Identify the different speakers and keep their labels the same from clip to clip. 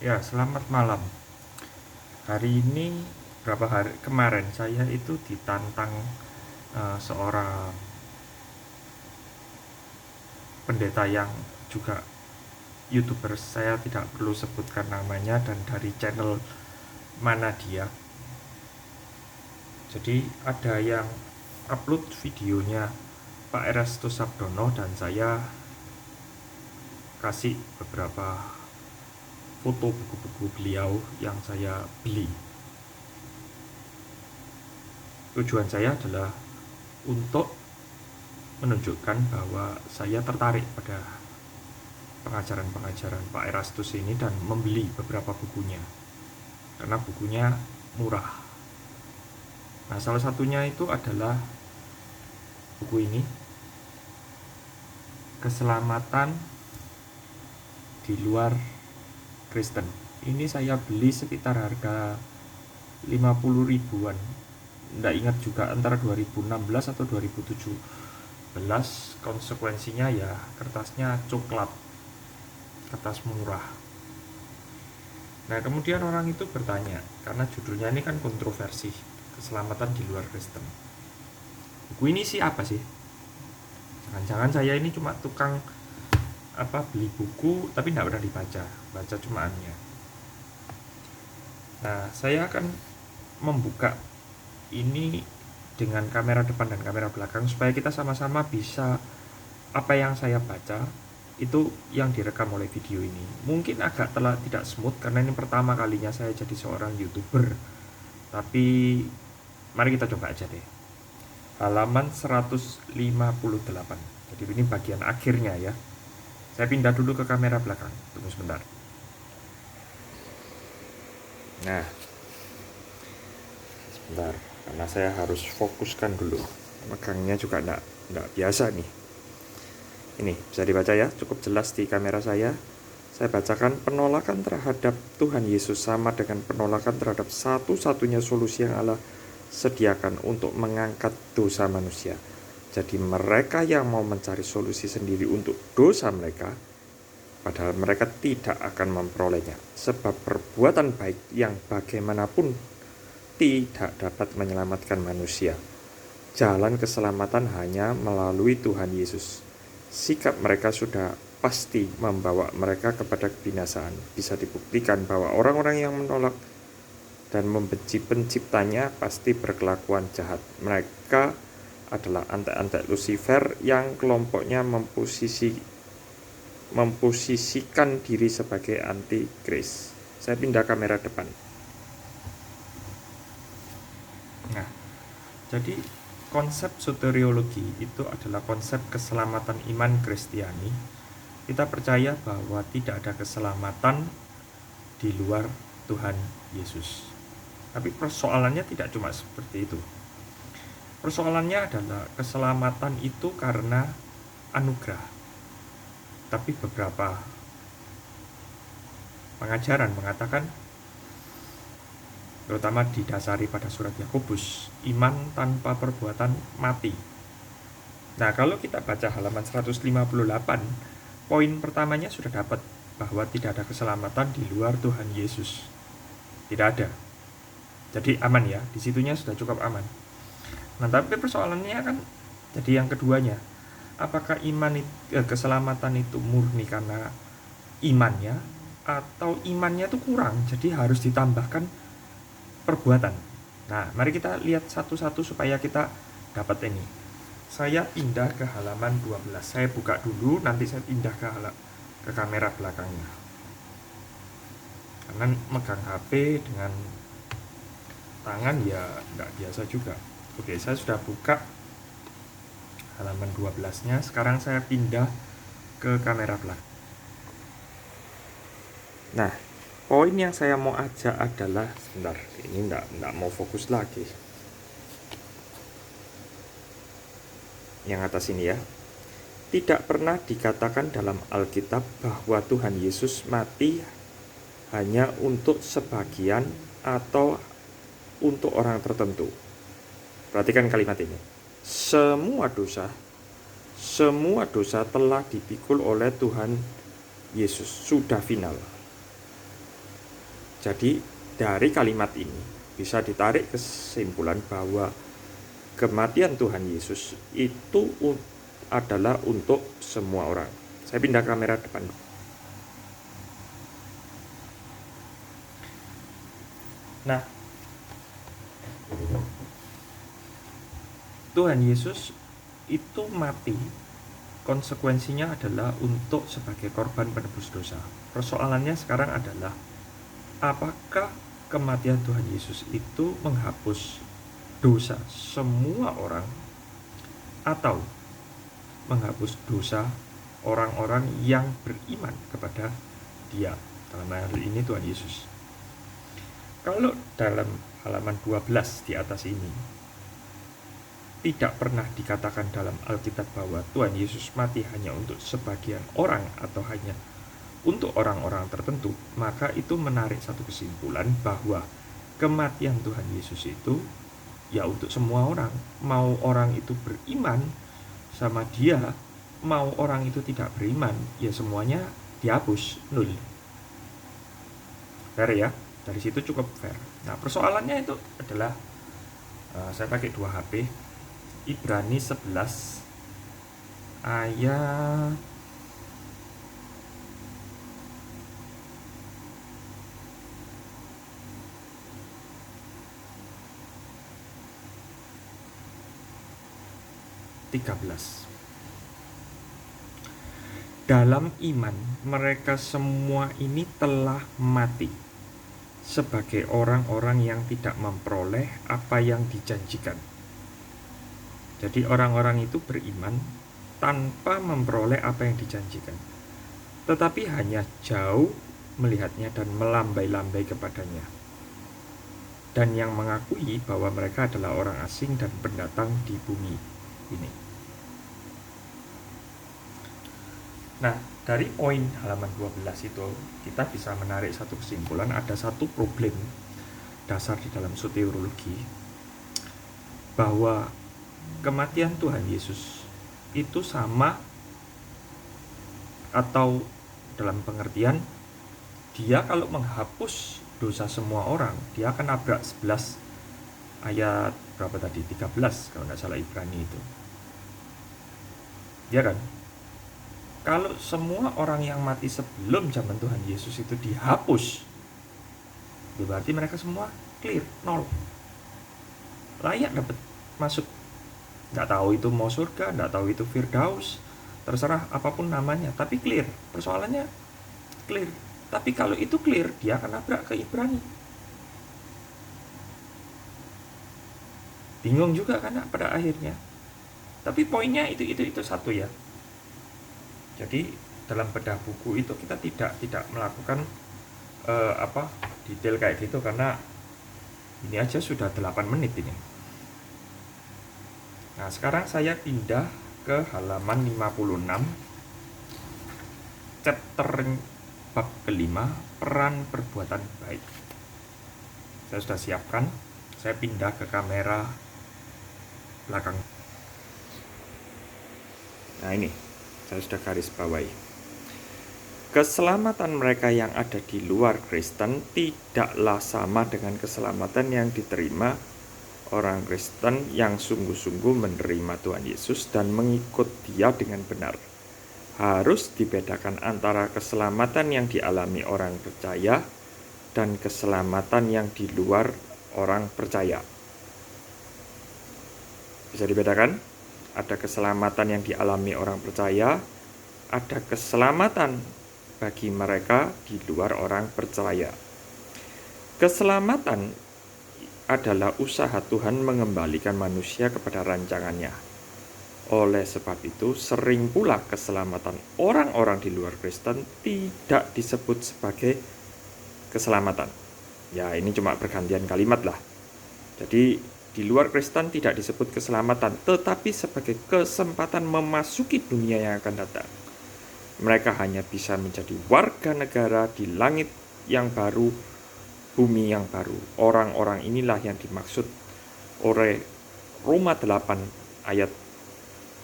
Speaker 1: Ya, selamat malam. Hari ini, berapa hari kemarin saya itu ditantang seorang pendeta yang juga YouTuber. Saya tidak perlu sebutkan namanya dan dari channel mana dia. Jadi ada yang upload videonya Pak Erastus Sabdono dan saya kasih beberapa foto buku-buku beliau yang saya beli. Tujuan saya adalah untuk menunjukkan bahwa saya tertarik pada pengajaran-pengajaran Pak Erastus ini dan membeli beberapa bukunya karena bukunya murah. Nah, salah satunya itu adalah buku ini, Keselamatan di Luar Kristen. Ini saya beli sekitar harga 50 ribuan. Nggak ingat juga, antara 2016 atau 2017. Konsekuensinya ya kertasnya coklat, kertas murah. Nah, kemudian orang itu bertanya, karena judulnya ini kan kontroversi, keselamatan di luar Kristen. Buku ini sih apa sih? Jangan-jangan saya ini cuma tukang beli buku tapi nggak pernah dibaca, baca cumaannya. Nah, saya akan membuka ini dengan kamera depan dan kamera belakang supaya kita sama-sama bisa apa yang saya baca itu yang direkam oleh video ini. Mungkin agak telah tidak smooth karena ini pertama kalinya saya jadi seorang YouTuber. Tapi mari kita coba aja deh. Halaman 158. Jadi ini bagian akhirnya ya. Saya pindah dulu ke kamera belakang. Tunggu sebentar. Nah, sebentar. Karena saya harus fokuskan dulu. Megangnya juga enggak biasa nih. Ini bisa dibaca ya, cukup jelas di kamera saya. Saya bacakan, penolakan terhadap Tuhan Yesus sama dengan penolakan terhadap satu-satunya solusi yang Allah sediakan untuk mengangkat dosa manusia. Jadi mereka yang mau mencari solusi sendiri untuk dosa mereka, padahal mereka tidak akan memperolehnya. Sebab perbuatan baik yang bagaimanapun tidak dapat menyelamatkan manusia. Jalan keselamatan hanya melalui Tuhan Yesus. Sikap mereka sudah pasti membawa mereka kepada kebinasaan. Bisa dibuktikan bahwa orang-orang yang menolak dan membenci penciptanya pasti berkelakuan jahat. Mereka adalah antek-antek Lucifer yang kelompoknya memposisikan diri sebagai antikris. Saya pindah kamera depan. Nah, jadi konsep soteriologi itu adalah konsep keselamatan iman Kristiani. Kita percaya bahwa tidak ada keselamatan di luar Tuhan Yesus. Tapi persoalannya tidak cuma seperti itu. Persoalannya adalah keselamatan itu karena anugerah. Tapi beberapa pengajaran mengatakan, terutama didasari pada surat Yakobus, iman tanpa perbuatan mati. Nah, kalau kita baca halaman 158, poin pertamanya sudah dapat bahwa tidak ada keselamatan di luar Tuhan Yesus. Tidak ada. Jadi aman ya, disitunya sudah cukup aman. Nah, tapi persoalannya kan jadi yang keduanya, apakah keselamatan itu murni karena imannya atau imannya itu kurang, jadi harus ditambahkan perbuatan. Nah, mari kita lihat satu-satu supaya kita dapat ini. Saya pindah ke halaman 12. Saya buka dulu, nanti saya pindah ke kamera belakangnya. Karena megang HP dengan tangan ya nggak biasa juga. Oke, saya sudah buka halaman 12-nya. Sekarang saya pindah ke kamera belakang. Nah, poin yang saya mau ajak adalah, sebentar, ini enggak mau fokus lagi. Yang atas ini ya. Tidak pernah dikatakan dalam Alkitab bahwa Tuhan Yesus mati hanya untuk sebagian atau untuk orang tertentu. Perhatikan kalimat ini. Semua dosa telah dipikul oleh Tuhan Yesus, sudah final. Jadi dari kalimat ini bisa ditarik kesimpulan bahwa kematian Tuhan Yesus itu adalah untuk semua orang. Saya pindah kamera depan. Nah, Tuhan Yesus itu mati, konsekuensinya adalah untuk sebagai korban penebus dosa. Persoalannya sekarang adalah, apakah kematian Tuhan Yesus itu menghapus dosa semua orang atau menghapus dosa orang-orang yang beriman kepada Dia, dalam hal ini Tuhan Yesus. Kalau dalam halaman 12 di atas ini tidak pernah dikatakan dalam Alkitab bahwa Tuhan Yesus mati hanya untuk sebagian orang atau hanya untuk orang-orang tertentu, maka itu menarik satu kesimpulan bahwa kematian Tuhan Yesus itu ya untuk semua orang. Mau orang itu beriman sama Dia, mau orang itu tidak beriman, ya semuanya dihapus, nul. Fair ya, dari situ cukup fair. Nah, persoalannya itu adalah saya pakai 2 HP. Ibrani 11 ayat 13. Dalam iman mereka semua ini telah mati sebagai orang-orang yang tidak memperoleh apa yang dijanjikan. Jadi orang-orang itu beriman tanpa memperoleh apa yang dijanjikan, tetapi hanya jauh melihatnya dan melambai-lambai kepadanya, dan yang mengakui bahwa mereka adalah orang asing dan pendatang di bumi ini. Nah, dari poin halaman 12 itu kita bisa menarik satu kesimpulan, ada satu problem dasar di dalam soteriologi, bahwa kematian Tuhan Yesus itu sama, atau dalam pengertian Dia kalau menghapus dosa semua orang, Dia akan nabrak 11 ayat berapa tadi, 13 kalau nggak salah Ibrani itu, ya kan? Kalau semua orang yang mati sebelum zaman Tuhan Yesus itu dihapus, berarti mereka semua clear, nol, layak dapat masuk. Nggak tahu itu mau surga, nggak tahu itu Firdaus, terserah apapun namanya, tapi clear. Persoalannya clear. Tapi kalau itu clear, dia akan nabrak ke Ibrani. Bingung juga kan pada akhirnya. Tapi poinnya itu satu ya. Jadi dalam bedah buku itu kita tidak melakukan detail kayak gitu, karena ini aja sudah 8 menit ini. Nah, sekarang saya pindah ke halaman 56, chapter bab kelima, peran perbuatan baik. Saya sudah siapkan, saya pindah ke kamera belakang. Nah, ini saya sudah garis bawahi. Keselamatan mereka yang ada di luar Kristen tidaklah sama dengan keselamatan yang diterima orang Kristen yang sungguh-sungguh menerima Tuhan Yesus dan mengikut Dia dengan benar. Harus dibedakan antara keselamatan yang dialami orang percaya dan keselamatan yang di luar orang percaya. Bisa dibedakan? Ada keselamatan yang dialami orang percaya, ada keselamatan bagi mereka di luar orang percaya. Keselamatan adalah usaha Tuhan mengembalikan manusia kepada rancangannya. Oleh sebab itu, sering pula keselamatan orang-orang di luar Kristen tidak disebut sebagai keselamatan. Ya, ini cuma pergantian kalimat lah. Jadi, di luar Kristen tidak disebut keselamatan, tetapi sebagai kesempatan memasuki dunia yang akan datang. Mereka hanya bisa menjadi warga negara di langit yang baru, bumi yang baru. Orang-orang inilah yang dimaksud oleh Roma 8 ayat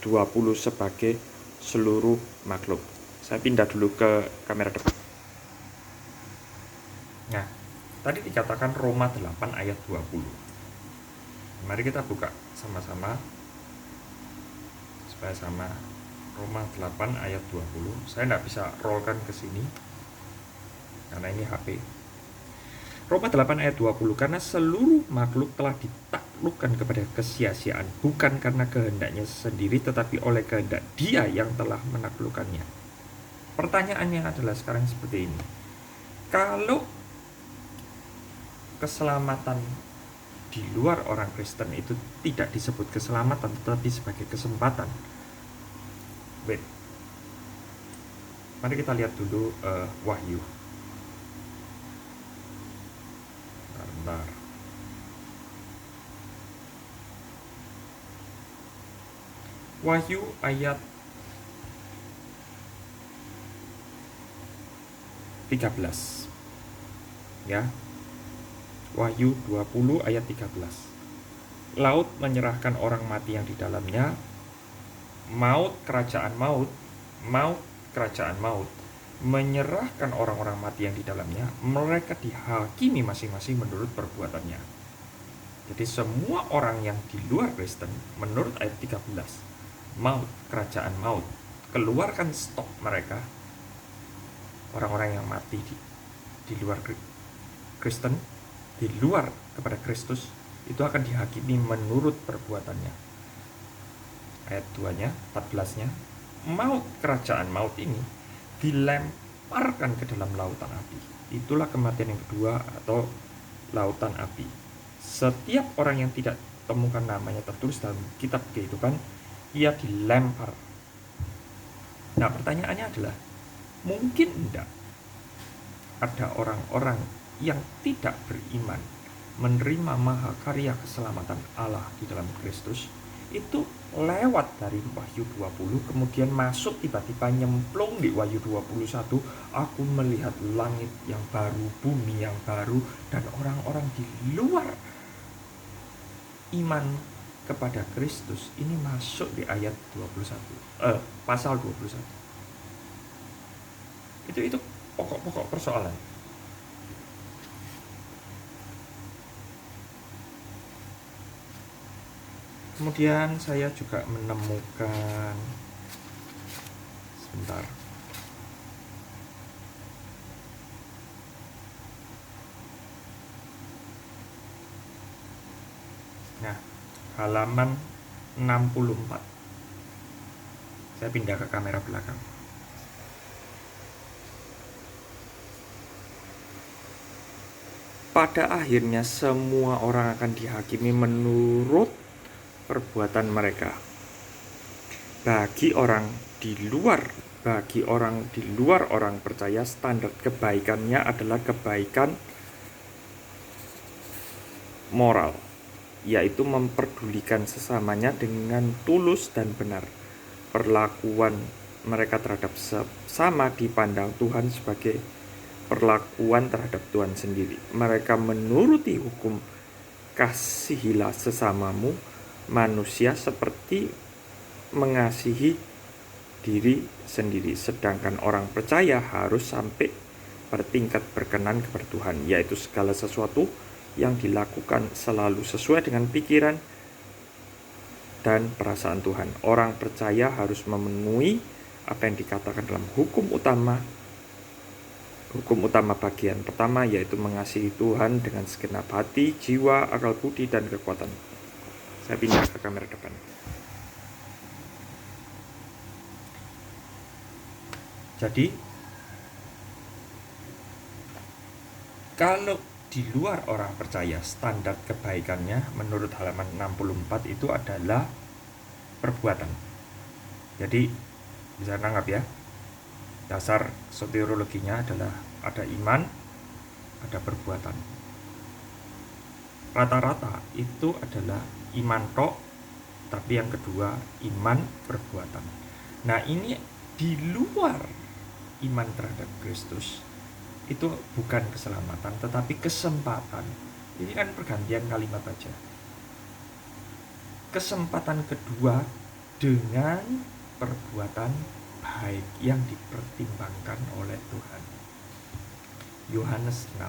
Speaker 1: 20 sebagai seluruh makhluk. Saya pindah dulu ke kamera depan. Nah, Tadi dikatakan Roma 8 ayat 20. Mari kita buka sama-sama supaya sama. Roma 8 ayat 20. Saya tidak bisa rollkan ke sini karena ini HP. Roma 8 ayat 20. Karena seluruh makhluk telah ditaklukkan kepada kesia-siaan, bukan karena kehendaknya sendiri, tetapi oleh kehendak Dia yang telah menaklukkannya. Pertanyaannya adalah sekarang seperti ini. Kalau keselamatan di luar orang Kristen itu tidak disebut keselamatan, tetapi sebagai kesempatan. Mari kita lihat dulu Wahyu. Bentar. Wahyu ayat 13. Ya. Wahyu 20 ayat 13. Laut menyerahkan orang mati yang di dalamnya, maut kerajaan maut kerajaan maut menyerahkan orang-orang mati yang di dalamnya, mereka dihakimi masing-masing menurut perbuatannya. Jadi semua orang yang di luar Kristen, menurut ayat 13, maut kerajaan maut, keluarkan stok mereka, orang-orang yang mati di luar Kristen, di luar kepada Kristus, itu akan dihakimi menurut perbuatannya. Ayat 2-nya, 14-nya, maut kerajaan maut ini dilemparkan ke dalam lautan api. Itulah kematian yang kedua atau lautan api. Setiap orang yang tidak temukan namanya tertulis dalam kitab kehidupan, ia dilempar. Nah, pertanyaannya adalah, mungkin tidak ada orang-orang yang tidak beriman menerima mahakarya keselamatan Allah di dalam Kristus, itu lewat dari Wahyu 20 kemudian masuk tiba-tiba nyemplung di Wahyu 21, aku melihat langit yang baru, bumi yang baru, dan orang-orang di luar iman kepada Kristus ini masuk di ayat 21, pasal 21. Itu pokok-pokok persoalan. Kemudian saya juga menemukan, sebentar, nah, halaman 64. Saya pindah ke kamera belakang. Pada akhirnya semua orang akan dihakimi menurut perbuatan mereka. Bagi orang di luar orang percaya, standar kebaikannya adalah kebaikan moral, yaitu memperdulikan sesamanya dengan tulus dan benar. Perlakuan mereka terhadap sesama dipandang Tuhan sebagai perlakuan terhadap Tuhan sendiri. Mereka menuruti hukum kasihilah sesamamu manusia seperti mengasihi diri sendiri. Sedangkan orang percaya harus sampai bertingkat berkenan kepada Tuhan, yaitu segala sesuatu yang dilakukan selalu sesuai dengan pikiran dan perasaan Tuhan. Orang percaya harus memenuhi apa yang dikatakan dalam hukum utama bagian pertama, yaitu mengasihi Tuhan dengan segenap hati, jiwa, akal budi, dan kekuatan. Saya pindah ke kamera depan. Jadi, kalau di luar orang percaya, standar kebaikannya menurut halaman 64 itu adalah perbuatan. Jadi, bisa nangkap ya. Dasar soteriologinya adalah ada iman, ada perbuatan. Rata-rata itu adalah iman tok, tapi yang kedua iman perbuatan. Nah, ini di luar iman terhadap Kristus itu bukan keselamatan, tetapi kesempatan. Ini kan pergantian kalimat aja. Kesempatan kedua dengan perbuatan baik yang dipertimbangkan oleh Tuhan. Yohanes 6.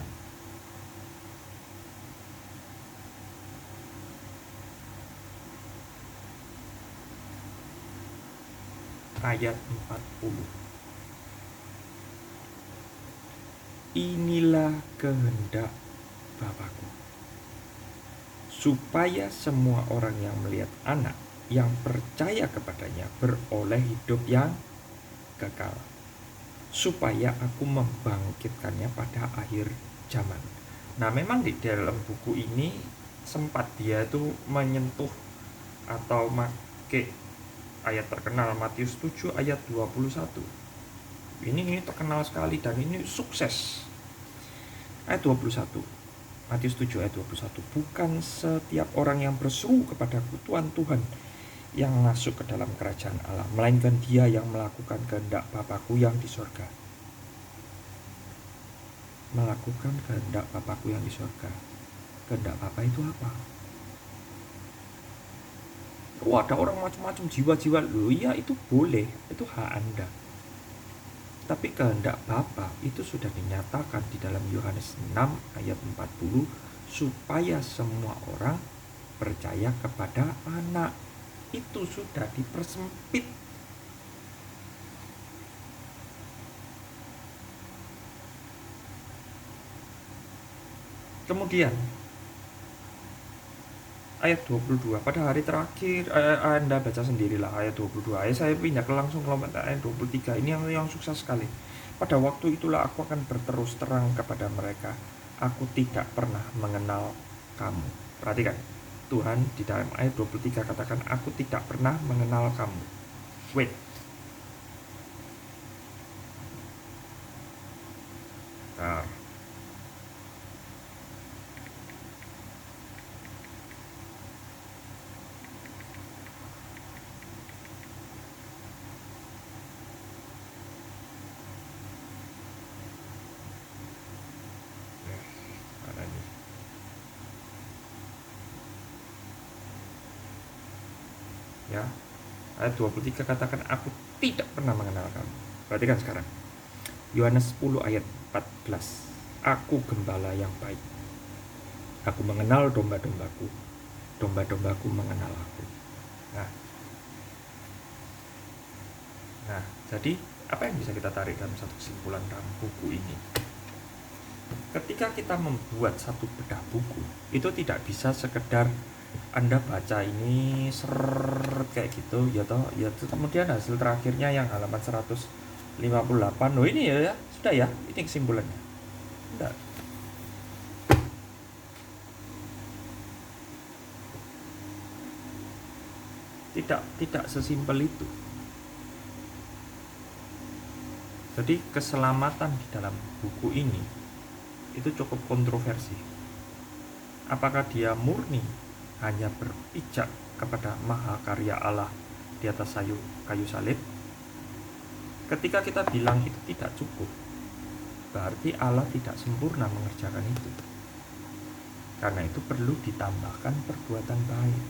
Speaker 1: ayat 40. Inilah kehendak Bapakku, supaya semua orang yang melihat Anak, yang percaya kepadanya, beroleh hidup yang kekal, supaya aku membangkitkannya pada akhir zaman. Nah, memang di dalam buku ini sempat dia itu menyentuh atau make ayat terkenal Matius 7 ayat 21. Ini terkenal sekali dan ini sukses. Ayat 21. Matius 7 ayat 21. Bukan setiap orang yang berseru kepadaku Tuhan, Tuhan, yang masuk ke dalam kerajaan Allah, melainkan dia yang melakukan kehendak Bapakku yang di surga. Melakukan kehendak Bapakku yang di surga. Kehendak Bapa itu apa? Ada orang macam-macam jiwa-jiwa. Loh iya, itu boleh, itu hak Anda. Tapi kehendak Bapa itu sudah dinyatakan di dalam Yohanes 6 ayat 40, supaya semua orang percaya kepada Anak. Itu sudah dipersempit. Kemudian ayat 22, pada hari terakhir, Anda baca sendirilah ayat 22. Saya pindah langsung ke ayat 23. Ini yang sukses sekali. Pada waktu itulah aku akan berterus terang kepada mereka, aku tidak pernah mengenal kamu. Perhatikan, Tuhan di dalam ayat 23 katakan, aku tidak pernah mengenal kamu. Wait. Nah, ya, ayat 23 katakan, aku tidak pernah mengenal kamu. Perhatikan sekarang, Yohanes 10 ayat 14, aku gembala yang baik, aku mengenal domba-dombaku, domba-dombaku mengenal aku. Nah, jadi apa yang bisa kita tarik dalam satu kesimpulan dalam buku ini? Ketika kita membuat satu bedah buku, itu tidak bisa sekedar Anda baca ini kayak gitu ya toh, ya kemudian hasil terakhirnya yang halaman 158. Oh ini ya, sudah ya, ini kesimpulannya. Enggak. Tidak sesimpel itu. Jadi keselamatan di dalam buku ini itu cukup kontroversi. Apakah dia murni hanya berpijak kepada mahakarya Allah di atas kayu salib? Ketika kita bilang itu tidak cukup, berarti Allah tidak sempurna mengerjakan itu. Karena itu perlu ditambahkan perbuatan baik.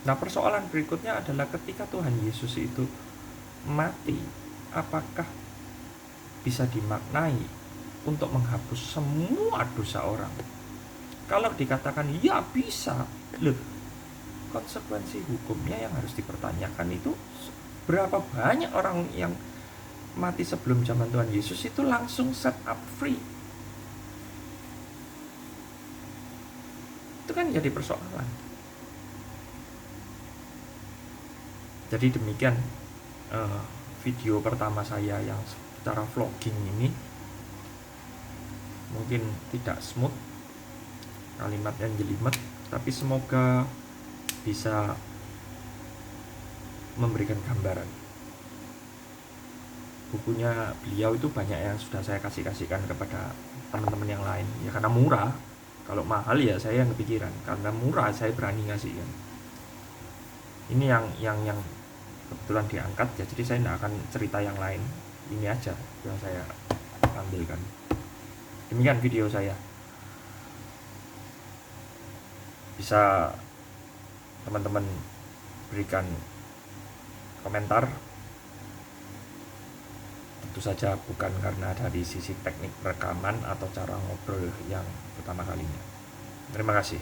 Speaker 1: Nah, persoalan berikutnya adalah ketika Tuhan Yesus itu mati, apakah bisa dimaknai untuk menghapus semua dosa orang? Kalau dikatakan ya bisa, loh, konsekuensi hukumnya yang harus dipertanyakan itu berapa banyak orang yang mati sebelum zaman Tuhan Yesus itu langsung set up free? Itu kan jadi persoalan. Jadi demikian video pertama saya yang secara vlogging ini. Mungkin tidak smooth, kalimatnya jelimet, tapi semoga bisa memberikan gambaran. Bukunya beliau itu banyak yang sudah saya kasihkan kepada teman-teman yang lain, ya karena murah. Kalau mahal ya saya yang kepikiran, karena murah saya berani ngasihkan. Ini yang kebetulan diangkat ya, jadi saya tidak akan cerita yang lain, ini aja yang saya ambilkan. Demikian video saya. Bisa teman-teman berikan komentar, tentu saja bukan karena dari sisi teknik rekaman atau cara ngobrol yang pertama kalinya. Terima kasih.